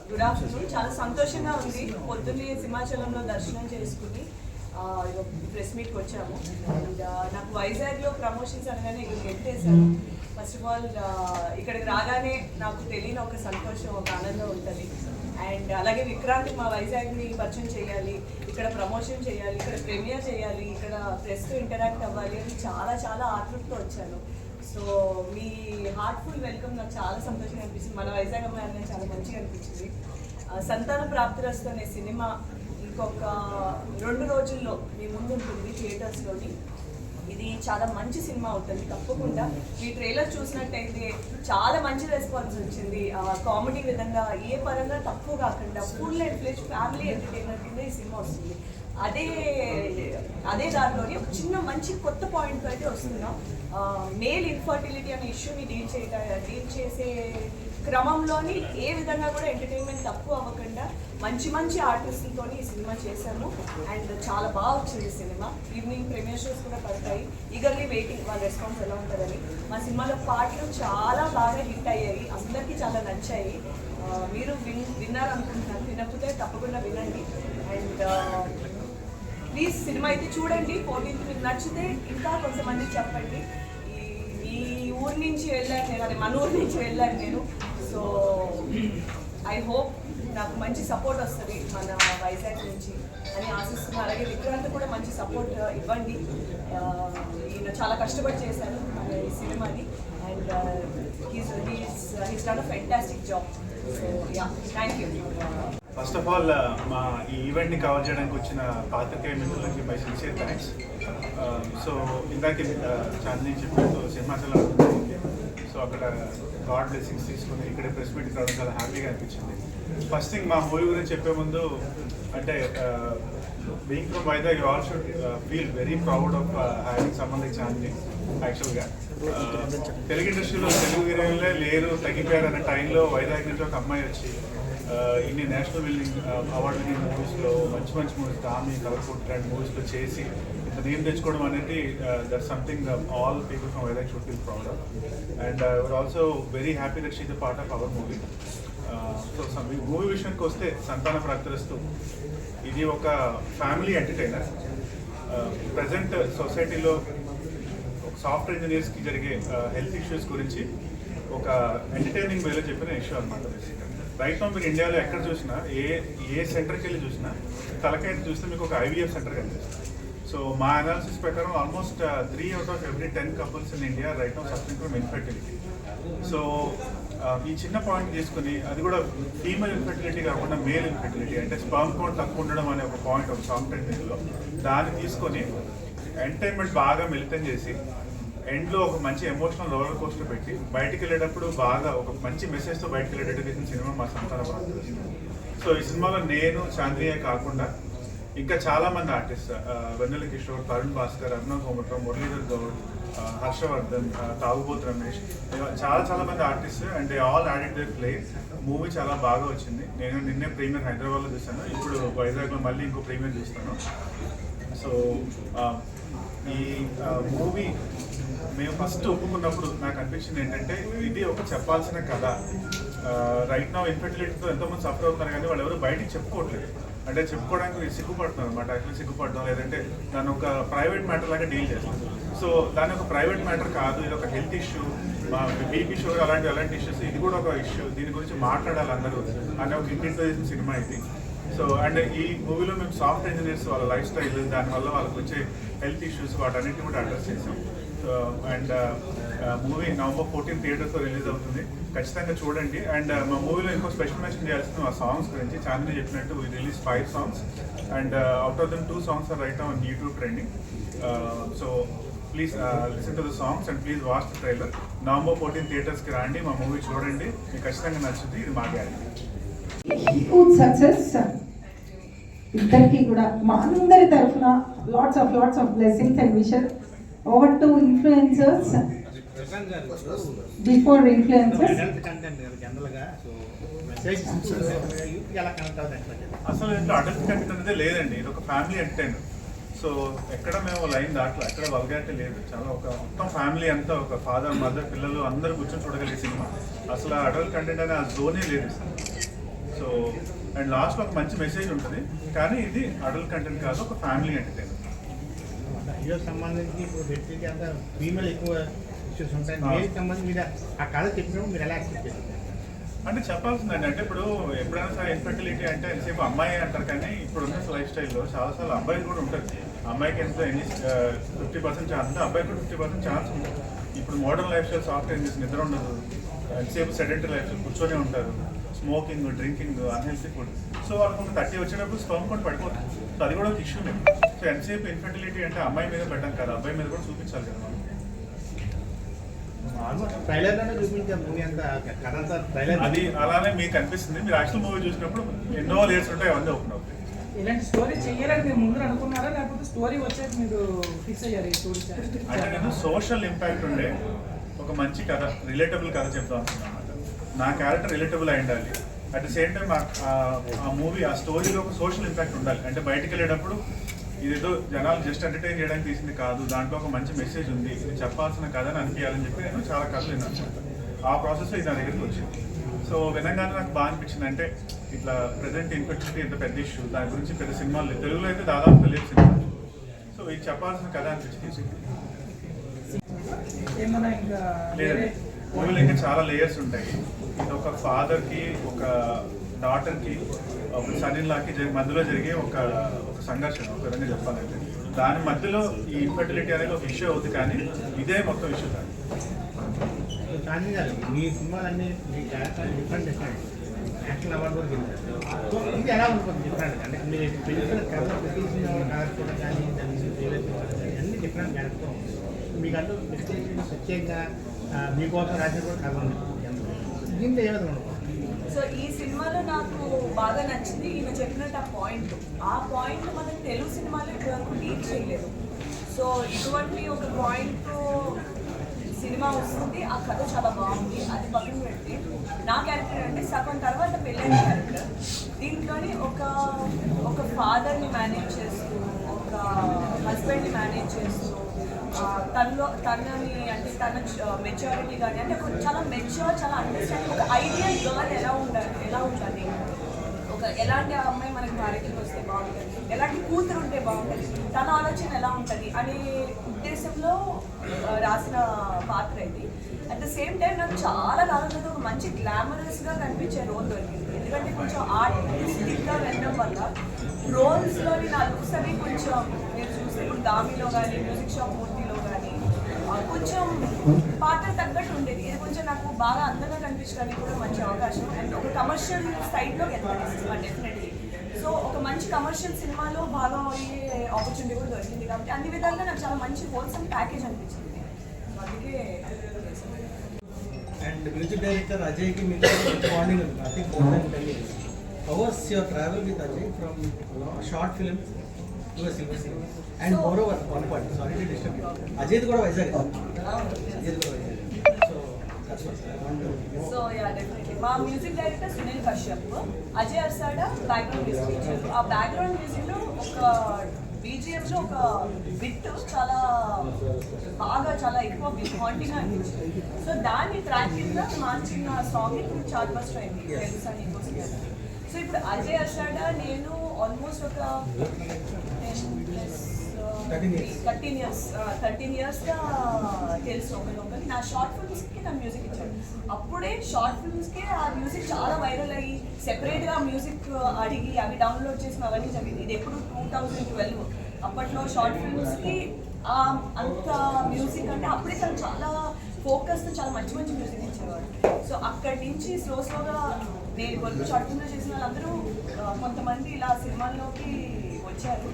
Good afternoon. చాలా సంతోషంగా ఉంది. పొద్దున్నే సింహాచలంలో దర్శనం చేసుకుని ప్రెస్ మీట్కి వచ్చాము. అండ్ నాకు వైజాగ్లో ప్రమోషన్స్ అనగానే ఇక్కడికి వెళ్ళేసాను. ఫస్ట్ ఆఫ్ ఆల్ ఇక్కడికి రాగానే నాకు తెలియని ఒక సంతోషం, ఒక ఆనందం ఉంటుంది. అండ్ అలాగే విక్రాంత్ మా వైజాగ్ని పరిచయం చేయాలి, ఇక్కడ ప్రమోషన్ చేయాలి, ఇక్కడ ప్రీమియర్ చేయాలి, ఇక్కడ ప్రెస్తో ఇంటరాక్ట్ అవ్వాలి అని చాలా చాలా ఆతృతతో వచ్చాను. సో మీ హార్ట్ఫుల్ వెల్కమ్ నాకు చాలా సంతోషంగా అనిపించింది. మన వైజాగ్ అమ్మాయి చాలా మంచిగా అనిపించింది. సంతాన ప్రాప్తిరస్తు అనే సినిమా ఇంకొక 2 రోజుల్లో మీ ముందు ఉంటుంది థియేటర్స్లోని. ఇది చాలా మంచి సినిమా అవుతుంది తప్పకుండా. ఈ ట్రైలర్ చూసినట్టయితే చాలా మంచి రెస్పాన్స్ వచ్చింది. కామెడీ విధంగా ఏ పరంగా తక్కువ కాకుండా ఫుల్ అండ్ ఫ్లెజ్ ఫ్యామిలీ ఎంటర్టైనర్ కింద ఈ సినిమా వస్తుంది. అదే దారిలోని ఒక చిన్న మంచి కొత్త పాయింట్ అయితే వస్తున్నాం. మేల్ ఇన్ఫర్టిలిటీ అనే ఇష్యూని డీల్ చేసే క్రమంలోని ఏ విధంగా కూడా ఎంటర్టైన్మెంట్ తక్కువ అవ్వకుండా మంచి మంచి ఆర్టిస్టులతో ఈ సినిమా చేశాము. అండ్ చాలా బాగా వచ్చింది సినిమా. ఈవినింగ్ ప్రీమియర్ షోస్ కూడా పడతాయి. ఈగర్లీ వెయిటింగ్ వాళ్ళ రెస్పాన్స్ ఎలా ఉంటుందని. మా సినిమాలో పాటలు చాలా బాగా హిట్ అయ్యాయి, అందరికీ చాలా నచ్చాయి. మీరు విన్నారనుకుంటున్నాను. వినకపోతే తప్పకుండా వినండి. అండ్ ప్లీజ్ సినిమా అయితే చూడండి. 14th మీకు నచ్చితే ఇంకా కొంతమంది చెప్పండి. ఈ ఊరి నుంచి వెళ్ళాను నేను, అదే మన ఊరి నుంచి వెళ్ళాను నేను. సో ఐ హోప్ నాకు మంచి సపోర్ట్ వస్తుంది మన వైజాగ్ నుంచి అని ఆశిస్తున్నాను. అలాగే విక్రాంత్ కూడా మంచి సపోర్ట్ ఇవ్వండి. ఈయన చాలా కష్టపడి చేశారు మన ఈ సినిమాని. And he's done a fantastic job. So yeah, thank you. First of all మా ఈ ఈవెంట్ని కవర్ చేయడానికి వచ్చిన పాత్రికేయ మిత్రులకి మై సిన్సియర్ థ్యాంక్స్. సో ఇందాక చాందిని చెప్పినట్టు సింహాచలం ఉంటుంది. సో అక్కడ గాడ్ బ్లెస్సింగ్స్ తీసుకుని ఇక్కడే ప్రెస్ మీట్కి రావడం చాలా హ్యాపీగా అనిపించింది. ఫస్ట్ థింగ్ మా మూవీ గురించి చెప్పే ముందు అంటే being from Vizag you all should feel very proud of having someone like Chandini. యాక్చువల్గా తెలుగు ఇండస్ట్రీలో తెలుగు హీరోయిన్లే లేరు, తగ్గిపోయారు అనే టైంలో వైజాగ్ నుంచి ఒక అమ్మాయి వచ్చి ఇన్ని నేషనల్ విన్నింగ్ అవార్డు విన్నింగ్ మూవీస్లో మంచి మంచి మూవీస్ డామి కలర్ఫుల్ లాంటి మూవీస్లో చేసి ఇంత నేమ్ తెచ్చుకోవడం అనేది that something all people from Vizag should feel proud of. And we are also very happy that she is the part of our movie. So movie విషయానికి వస్తే సంతాన ప్రాప్తిరస్తు ఇది ఒక ఫ్యామిలీ ఎంటర్టైనర్. ప్రజెంట్ సొసైటీలో ఒక సాఫ్ట్వేర్ ఇంజనీర్స్కి జరిగే హెల్త్ ఇష్యూస్ గురించి ఒక ఎంటర్టైనింగ్ వేలో చెప్పిన ఇష్యూ అనమాట. రైట్ నౌ మీరు ఇండియాలో ఎక్కడ చూసినా ఏ సెంటర్కి వెళ్ళి చూసినా తలకాయ చూస్తే మీకు ఒక IVF సెంటర్ కనిపిస్తుంది. సో మా అనాలిసిస్ ప్రకారం almost 3 out of every 10 couples in India right now suffering from infertility. So ఈ చిన్న పాయింట్ తీసుకుని అది కూడా ఫీమేల్ ఇన్ఫర్టిలిటీ కాకుండా మేల్ ఇన్ఫర్టిలిటీ అంటే స్పర్మ్ కౌంట్ తక్కువ ఉండడం అనే ఒక పాయింట్ ఒక సాఫ్ట్వేర్ దాన్ని తీసుకొని ఎంటర్టైన్మెంట్ బాగా మెయింటైన్ చేసి ఎండ్లో ఒక మంచి ఎమోషనల్ రోలర్ కోస్టర్ పెట్టి బయటికి వెళ్ళేటప్పుడు బాగా ఒక మంచి మెసేజ్తో బయటకు వెళ్ళేటట్టు తీసిన సినిమా మా సంతాన ప్రాప్తిరస్తు. సో ఈ సినిమాలో నేను చాంద్రియే కాకుండా ఇంకా చాలామంది ఆర్టిస్ట్ వెన్నెల కిషోర్, తరుణ్ భాస్కర్, అర్ణవ్ కోమట్రావు, మురళీధర్ గౌడ్, హర్షవర్ధన్, తాగుబోతు రమేష్, చాలా మంది artist and all added their play. Movie చాలా బాగా వచ్చింది. నేను నిన్నే ప్రీమియర్ హైదరాబాద్లో చూస్తాను, ఇప్పుడు వైజాగ్లో మళ్ళీ ఇంకో ప్రీమియర్ చూస్తాను. సో ఈ మూవీ మేము ఫస్ట్ ఒప్పుకున్నప్పుడు నాకు అనిపించింది ఏంటంటే ఇది ఒక చెప్పాల్సిన కథ. రైట్ నౌ ఇన్ఫర్టిలిటీతో ఎంతోమంది సఫర్ అవుతున్నారు కానీ వాళ్ళు ఎవరు బయటికి చెప్పుకోవట్లేదు. అంటే చెప్పుకోవడానికి సిగ్గుపడుతున్నారు అనమాట. యాక్చువల్లీ సిగ్గుపడడం లేదంటే దాన్ని ఒక ప్రైవేట్ మ్యాటర్ లాగా డీల్ చేస్తాం. సో దాని ఒక ప్రైవేట్ మ్యాటర్ కాదు, ఇది ఒక హెల్త్ ఇష్యూ, బీపీ షుగర్ అలాంటి ఇష్యూస్, ఇది కూడా ఒక ఇష్యూ, దీని గురించి మాట్లాడాలి అందరూ అనే ఒక ఇంటితో చేసిన సినిమా ఇది. సో అండ్ ఈ మూవీలో మేము సాఫ్ట్ ఇంజనీర్స్ వాళ్ళ లైఫ్ స్టైల్, దానివల్ల వాళ్ళకి వచ్చే హెల్త్ ఇష్యూస్ వాటన్నిటిని కూడా అడ్రస్ చేసాం. అండ్ మూవీ November 14 థియేటర్స్లో రిలీజ్ అవుతుంది, ఖచ్చితంగా చూడండి. అండ్ మా మూవీలో ఇంకో స్పెషల్ మెన్షన్ చేయాల్సిన ఆ సాంగ్స్ గురించి. చాందిని చెప్పినట్టు we release 5 songs and out of them 2 songs are right now on YouTube trending. So please listen to the songs and please watch the trailer. November 14 థియేటర్స్కి రండి, మా మూవీ చూడండి, మీకు ఖచ్చితంగా నచ్చుతుంది. ఇది మా గ్యారెంటీ. సక్సెస్ ఇద్దరికి కూడా మా అందరి తరఫున lots of blessings and wishes. Over to influencers, before influencers. అసలు ఇంట్లో అడల్ట్ కంటెంట్ అనేది లేదండి, ఇది ఒక ఫ్యామిలీ ఎంటర్టైనర్. సో ఎక్కడ మేము లైన్ దాంట్లో ఎక్కడ వల్గారిటీ లేదు. చాలా ఒక మొత్తం ఫ్యామిలీ అంతా ఒక ఫాదర్, మదర్, పిల్లలు అందరూ కూర్చొని చూడగలిగే సినిమా. అసలు అడల్ట్ కంటెంట్ అనే ఆ జోనే లేదు. సో అండ్ లాస్ట్లో ఒక మంచి మెసేజ్ ఉంటుంది, కానీ ఇది అడల్ట్ కంటెంట్ కాదు, ఒక ఫ్యామిలీ ఎంటర్టైనర్. హీరోకి సంబంధించి ఇప్పుడు వ్యక్తికి అంతా ఫీమేల్ ఎక్కువ ఇష్యూస్ ఉంటాయి, మేల్కి సంబంధించి మీరు ఆ కథ చెప్పినప్పుడు మీరు ఎలా యాక్సెప్ట్ చేస్తారు? అంటే చెప్పాల్సిందండి, అంటే ఇప్పుడు ఎప్పుడైనా సరే ఇన్ఫర్టిలిటీ అంటే ఎంతసేపు అమ్మాయి అంటారు, కానీ ఇప్పుడు ఉన్న లైఫ్ స్టైల్లో చాలాసార్లు అబ్బాయి కూడా ఉంటుంది. అమ్మాయికి ఎంత 50% ఛాన్స్ ఉంటే అబ్బాయికి కూడా 50% ఛాన్స్ ఉంటుంది. ఇప్పుడు మోడర్న్ లైఫ్ స్టైల్ సాఫ్ట్వేర్ చేసి నిద్ర ఉండదు, ఎంతసేపు సెడెంటరీ లైఫ్ స్టైల్ కూర్చొని ఉంటారు, smoking, drinking, unhealthy food. So వాళ్ళకి ఒక 30 వచ్చేటప్పుడు స్పర్మ్ కూడా పడిపోతుంది. సో అది కూడా ఒక ఇష్యూ లేదు. సో ఎంతసేపు ఇన్ఫర్టిలిటీ అంటే అమ్మాయి మీద పెట్టడం కాదు, అబ్బాయి మీద కూడా చూపించాలి కదా మనం. ఆల్మోస్ట్ ట్రైలర్లోనే చూపించాం మూవీ అంతా, కథ అంతా ట్రైలర్. అది అలానే మీకు అనిపిస్తుంది, మీరు యాక్చువల్ మూవీ చూసినప్పుడు ఎన్నో లేయర్స్ ఉంటాయి, అవన్నీ ఓపెన్ అవుతాయి. ఇలాంటి స్టోరీ చెయ్యాలని మీరు ముందు అనుకున్నారా, లేకపోతే స్టోరీ వచ్చాక మీరు ఫిక్స్ అయ్యారు ఈ స్టోరీ? అంటే నేను సోషల్ ఇంపాక్ట్ ఉండే ఒక మంచి కథ, రిలేటబుల్ కథ చెప్తాను అనుకున్నాను. నా క్యారెక్టర్ రిలేటబుల్ అయి ఉండాలి, అట్ ద సేమ్ టైం ఆ మూవీ, ఆ స్టోరీలో ఒక సోషల్ ఇంపాక్ట్ ఉండాలి. అంటే బయటికి వెళ్ళేటప్పుడు ఇదేదో జనాలు జస్ట్ ఎంటర్టైన్ చేయడానికి తీసింది కాదు, దాంట్లో ఒక మంచి మెసేజ్ ఉంది, ఇది చెప్పాల్సిన కథ అని అనిపించాలని చెప్పి నేను చాలా కథలు విన్నాను. ఆ ప్రాసెస్లో ఇది నా దగ్గరికి వచ్చింది. సో వినగానే నాకు బాగా అనిపించింది, అంటే ఇట్లా ప్రజెంట్ ఇన్ఫర్టిలిటీ ఎంత పెద్ద ఇష్యూ, దాని గురించి పెద్ద సినిమాలు లేదు, తెలుగులో అయితే దాదాపుగా లేదు సినిమాలు. సో ఇది చెప్పాల్సిన కథ అనిపించింది. ఏమన్నా ఇంకా లేదండి, మూవీలో ఇంకా చాలా లేయర్స్ ఉంటాయి. ఇది ఒక ఫాదర్కి, ఒక డాటర్కి, ఒక సన్ ఇన్ లాకి మధ్యలో జరిగే ఒక సంఘర్షణ, ఒక విధంగా చెప్పాలంటే. దాని మధ్యలో ఈ ఇన్ఫర్టిలిటీ అనేది ఒక ఇష్యూ అవుతుంది, కానీ ఇదే మొత్తం ఇష్యూ కాదు. చాందీ గారు, మీ సినిమాలన్నీ మీ క్యారెక్టర్ డిఫరెంట్ యాక్షన్ అవార్డు కూడా గెలిచారు. సో ఇది ఎలా ఉంటుంది డిఫరెంట్? అంటే మీరు పెళ్లి కథ ప్రతి సినిమా క్యారెక్టర్ కానీ అన్ని డిఫరెంట్ క్యారెక్టర్ ఉంటుంది. మీకంటూ ప్రత్యేకంగా మీకోసం రాసిన కూడా కథ ఉంది, దీంట్లో ఏ విధంగా ఉంటుంది? సో ఈ సినిమాలో నాకు బాగా నచ్చింది ఈయన చెప్పినట్టు ఆ పాయింట్ మనం తెలుగు సినిమాలో ఇప్పటివరకు డీల్ చేయలేదు. సో ఇటువంటి ఒక పాయింట్ సినిమా వస్తుంది, ఆ కథ చాలా బాగుంది. అది పక్కన పెట్టి నా క్యారెక్టర్ అంటే సగం తర్వాత పెళ్ళైన క్యారెక్టర్. దీంట్లోని ఒక ఫాదర్ని మేనేజ్ చేస్తూ, ఒక హస్బెండ్ని మేనేజ్ చేస్తూ, తనని అంటే తన మెచ్యూరిటీ కానీ, అంటే ఒక చాలా మెచ్యూర్, చాలా అండర్స్టాండింగ్, ఒక ఐడియల్ గర్ల్ ఎలా ఉంటుంది, ఒక ఎలాంటి అమ్మాయి మనకి భార్యకి వస్తే బాగుంటుంది, ఎలాంటి కూతురు ఉంటే బాగుంటుంది, తన ఆలోచన ఎలా ఉంటుంది అనే ఉద్దేశంలో రాసిన పాత్ర ఇది. అట్ ద సేమ్ టైం నాకు చాలా కాలం తర్వాత ఒక మంచి గ్లామరస్గా కనిపించే రోల్ దొరికింది. ఎందుకంటే కొంచెం ఆర్టిస్టిక్గా వెళ్ళడం వల్ల రోల్స్లోని నా లుక్స్ అవి కొంచెం మీరు చూస్తే ఇప్పుడు దామిలో కానీ, మ్యూజిక్ షాప్ మూర్తిలో కానీ కొంచెం పాత్ర తగ్గట్టు ఉండేది. ఇది కొంచెం నాకు బాగా అందంగా కనిపించడానికి కూడా మంచి అవకాశం. అండ్ ఒక కమర్షియల్ సైడ్లో వెళ్తాను సినిమా డెఫినెట్లీ. సో ఒక మంచి కమర్షియల్ సినిమాలో భాగం అయ్యే ఆపర్చునిటీ కూడా దొరికింది, కాబట్టి అన్ని విధాలుగా నాకు చాలా మంచి హోల్సమ్ ప్యాకేజ్ అనిపించింది. అందుకే And music director Ajay ki meeting bonding I think more than 10 years. How was your travel with Ajay from short film to a silver screen? And So- moreover, one point, sorry to disturb you. Ajay kuda Vizag. Ajay kuda Vizag. So that's what I want to know. So yeah definitely మా music director Sunil Kashyap, Ajay Arsada background music ఇచ్చారు. ఆ background మ్యూజిక్లో ఒక బీజిఎంలో ఒక bit చాలా ఎక్కువ హాంటింగ్గా అనిపించింది. So దాన్ని ట్రాక్ కింద మార్చిన సాంగ్ ఇప్పుడు చార్ట్ బస్టర్ అయింది, తెలుసా నీకోసం. సో ఇప్పుడు అజయ్ అర్షాడా నేను ఆల్మోస్ట్ ఒక 13 ఇయర్స్గా తెలుసు ఒకరికి. నా షార్ట్ ఫిల్మ్స్కి నా మ్యూజిక్ ఇచ్చాడు. అప్పుడే షార్ట్ ఫిల్మ్స్కి ఆ మ్యూజిక్ చాలా వైరల్ అయ్యి సెపరేట్గా మ్యూజిక్ అడిగి అవి డౌన్లోడ్ చేసిన అవన్నీ జరిగింది. ఇది ఎప్పుడు 2012. అప్పట్లో షార్ట్ ఫిల్మ్స్కి అంత మ్యూజిక్ అంటే అప్పుడే తను చాలా ఫోకస్తో చాలా మంచి మ్యూజిక్ ఇచ్చేవాడు. సో అక్కడి నుంచి స్లోగా నేను వరకు షార్ట్ ఫిల్మ్లో చేసిన వాళ్ళందరూ కొంతమంది ఇలా సినిమాల్లోకి వచ్చారు.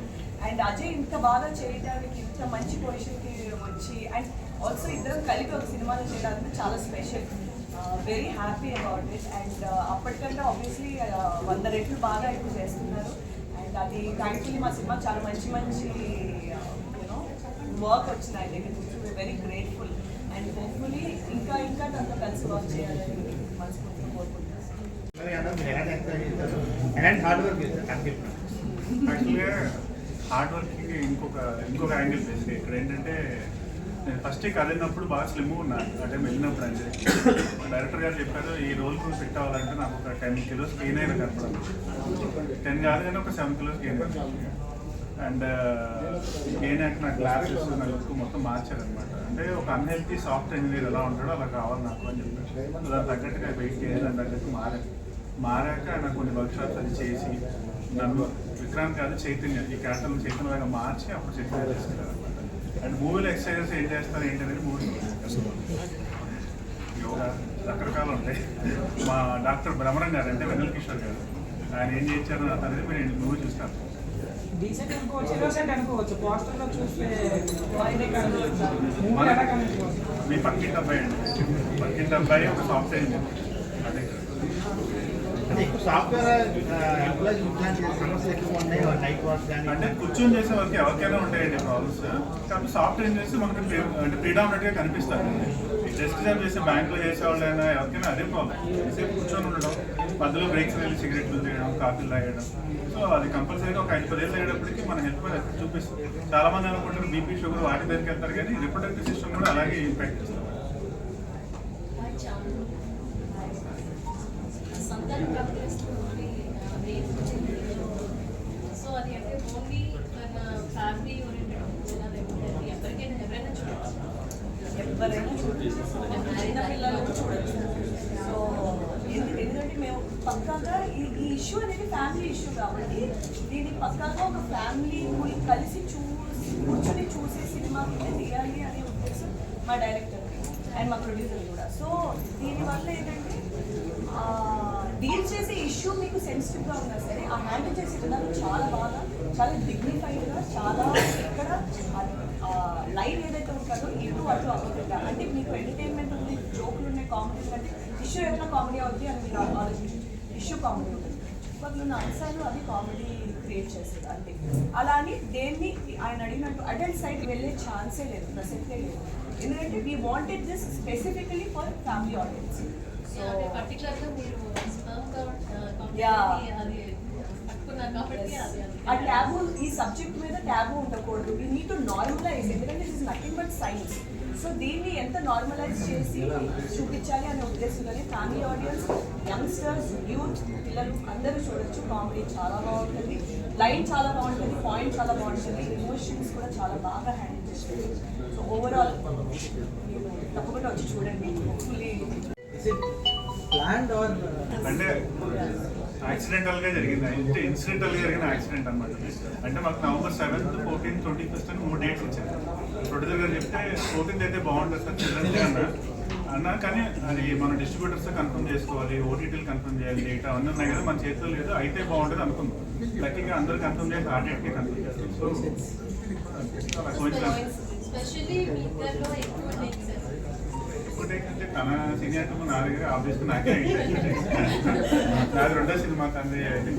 అండ్ అజయ్ ఇంత బాగా చేయడానికి, ఇంత మంచి పొజిషన్కి వచ్చి, అండ్ ఆల్సో ఇద్దరం కలిపి ఒక సినిమాలో చేయడానికి చాలా special. Very happy about it. And అప్పటికంటే ఆబ్వియస్లీ 100 రెట్లు బాగా ఎక్కువ చేస్తున్నారు. అండ్ అది థ్యాంక్ఫుల్లీ మా సినిమా చాలా మంచి యూనో వర్క్ వచ్చింది ఆయన దగ్గర నుంచి. Very grateful. అండ్ హోప్ఫుల్లీ ఇంకా తనతో కలిసి వర్క్ చేయాలని మనస్ఫూర్తిగా కోరుకుంటున్నాను. ఎలాంటి హార్డ్ వర్క్ చేస్తారు కాన్సెప్ట్? యాక్చువల్గా హార్డ్ వర్క్కి ఇంకొక యాంగిల్ బేసిక్ ఇక్కడ ఏంటంటే నేను ఫస్ట్ కథ విన్నప్పుడు బాగా స్లిమ్గా ఉన్నాను అంటే వెళ్ళినప్పుడు అంటే డైరెక్టర్ గారు చెప్పారు ఈ రోల్కి ఫిట్ అవ్వాలంటే నాకు ఒక 10 kilos గెయిన్ అయినా కనపడాలి. 10 కాదు కానీ ఒక 7 kilos గెయిన్ అయ్యాను. అండ్ గెయిన్ అయ్యాక నా గ్లాసెస్ నా లుక్ మొత్తం మార్చారనమాట. అంటే ఒక అన్హెల్తీ సాఫ్ట్ ఇంజనీర్ ఎలా ఉంటాడో అలా కావాలి నాకు అని చెప్పారు. దానికి తగ్గట్టుగా వెయిట్ చేయాలి, దాని తగ్గట్టు మారాక నాకు కొన్ని వర్క్ షాప్స్ అది చేసి నన్ను విక్రాంత్ కాదు చైతన్య ఈ క్యారెక్టర్ని చైతన్యలాగా మార్చి అప్పుడు చైతన్య చేసుకున్నారు అనమాట. అండ్ మూవీలో ఎక్సర్సైజెస్ ఏం చేస్తారు ఏంటి అనేది మూవీ యోగా రకరకాలు ఉంటాయి. మా డాక్టర్ బ్రహ్మరం గారు అంటే వెన్నెల కిషోర్ గారు ఆయన ఏం చేయించారు అనేది మీరు మూవీ చూస్తాను. డీసెంట్ అనుకోవచ్చు, ఇన్నోసెంట్ అనుకోవచ్చు. పోస్టర్లో చూస్తే ఆయనే కనిపించవచ్చు. మూవీ ఎలా కనిపించవచ్చు? మీ పక్కింటి అబ్బాయి అండి, పక్కింటి అబ్బాయి ఒక సాఫ్ట్వేర్ ఇంజనీర్. అదే అంటే ఎక్కువ సాఫ్ట్వేర్ ఎంప్లాయీస్ ఇట్లాంటి సమస్యలు ఎక్కువ ఉన్నాయి, నైట్ వర్క్ కానీ. అంటే కూర్చొని చేసే వరకు ఎవరికైనా ఉంటాయండి ప్రాబ్లమ్స్. కాబట్టి సాఫ్ట్వేర్ ఇంజనీర్స్ మనకి అంటే ప్రీడామినెంట్గా కనిపిస్తారు. ఈ డెస్క్ జాబ్ చేసే బ్యాంక్లో చేసేవాళ్ళైనా ఎవరికైనా అదే ప్రాబ్లం. ఎంతసేపు కూర్చొని ఉండడం, మధ్యలో బ్రేక్స్ వెళ్ళి సిగరెట్లు తీయడం, కాఫీలు తాగడం. సో అది కంపల్సరీగా ఒక 5-10 ఏళ్ళు అయ్యేటప్పటికి మన హెల్త్ మీద ఎఫెక్ట్ చూపిస్తుంది. చాలా మంది అనుకుంటారు బీపీ షుగర్ వాటి దగ్గరికి వెళ్తారు కానీ రిప్రొడక్టివ్ సిస్టమ్ కూడా అలాగే ఇంపాక్ట్ చేస్తారు. సంతానం ప్రాప్తిస్తుంది. సో అది అంటే ఓన్లీ మన ఫ్యామిలీ ఓరియంటెడ్ ఎవరికైనా చూడవచ్చు. ఎవరైనా చూడొచ్చు, చిన్న పిల్లలకు చూడొచ్చు. సో ఎందుకంటే మేము పక్కాగా ఈ ఇష్యూ అనేది ఫ్యామిలీ ఇష్యూ కాబట్టి దీన్ని పక్కాగా ఒక ఫ్యామిలీ కలిసి కూర్చొని చూసే సినిమా కింద తీయాలి అనే ఉద్దేశం మా డైరెక్టర్ అండ్ మా ప్రొడ్యూసర్ కూడా. సో దీనివల్ల ఏంటంటే డీల్ చేసే ఇష్యూ మీకు సెన్సిటివ్గా ఉన్నా సరే ఆ హ్యాండిల్ చేసే విధానం చాలా బాగా, చాలా డిగ్నిఫైడ్గా, చాలా ఇక్కడ లైన్ ఏదైతే ఉంటుందో ఇటు అటు అవ్వకుండా. అంటే మీకు ఎంటర్టైన్మెంట్ ఉంది, జోకులు ఉన్నాయి, కామెడీ అంటే ఇష్యూ ఎట్లా కామెడీ అవుతుంది అని మీరు ఆలోచించి ఇష్యూ కామెడీ ఉంటుంది. వాళ్ళు నా అంశాలు అవి కామెడీ క్రియేట్ చేస్తారు అంతే. అలా అని దేన్ని ఆయన అడిగినట్టు అడల్ట్ సైడ్ వెళ్ళే ఛాన్సే లేదు, ప్రసక్తే లేదు. ఎందుకంటే we wanted this specifically for family audience. So పర్టికులర్గా మీరు అది పట్టుకున్నారు కాబట్టి ఆ ట్యాబు ఈ సబ్జెక్ట్ మీద ట్యాబు ఉండకూడదు. వీ నీడ్ టు నార్మలైజ్, ఎందుకంటే it is nothing but science. So దీన్ని ఎంత నార్మలైజ్ చేసి చూపించాలి అనే ఉద్దేశంలోనే ఫ్యామిలీ ఆడియన్స్, యంగ్స్టర్స్, యూత్, పిల్లలు అందరూ చూడొచ్చు. కామెడీ చాలా బాగుంటుంది, లైన్ చాలా బాగుంటుంది, పాయింట్ చాలా బాగుంటుంది, ఎమోషన్స్ కూడా చాలా బాగా హ్యాండిల్ చేస్తుంది. సో ఓవరాల్ మీరు తప్పకుండా వచ్చి చూడండి. హోప్ఫుల్లీ planned or అంటే యాక్సిడెంటల్గా జరిగింది, అంటే ఇన్సిడెంటల్గా జరిగిన యాక్సిడెంట్ అనమాట. అంటే మాకు November 7th, 14th, 21st అని 3 డేట్స్ ఇచ్చారు. ప్రొడ్యూసర్ గారు చెప్తే 14th అయితే బాగుంటుంది సార్ చిల్డ్రన్స్ అన్నా, కానీ అది మన డిస్ట్రిబ్యూటర్స్ కన్ఫర్మ్ చేసుకోవాలి, ఓటీటీలు కన్ఫర్మ్ చేయాలి, డేటా అవన్నీ ఉన్నాయి కదా, మన చేతిలో లేదు, అయితే బాగుంటుంది అనుకుందాం. లక్కీగా అందరూ కన్ఫర్మ్ చేసి ఆ డేట్కి కన్ఫర్మ్ చేస్తారు. సో అలా కొంచెం స్పెషల్లీ మీ ఇద్దరిలో ఎక్కువ టేక్స్ అంటే తన సీనియారిటీ నా దగ్గర ఆబ్వియస్గా నాకే నాది 2వ సినిమా తండ్రి అయితే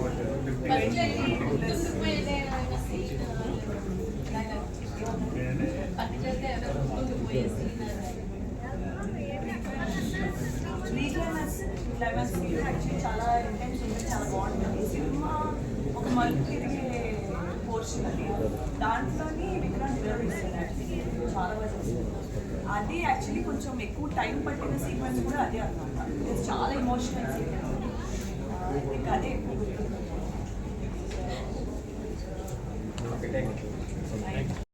క్లైమాక్స్ యాక్చువల్లీ చాలా ఇంటెన్స్ ఉంది, చాలా బాగుంటుంది. ఈ సినిమా ఒక మలుపు తిరిగే పోర్షన్ అది, దాంట్లోని విక్రాంత్ నిర్వహిస్తుంది. యాక్చువల్లీ చాలా బాగా చేస్తుంది. అది యాక్చువల్లీ కొంచెం ఎక్కువ టైం పట్టిన సీక్వెన్స్ కూడా అదే అనమాట. ఇది చాలా ఎమోషనల్ సీక్వెన్స్, ఇంకా అదే ఎక్కువ గుర్తుంది.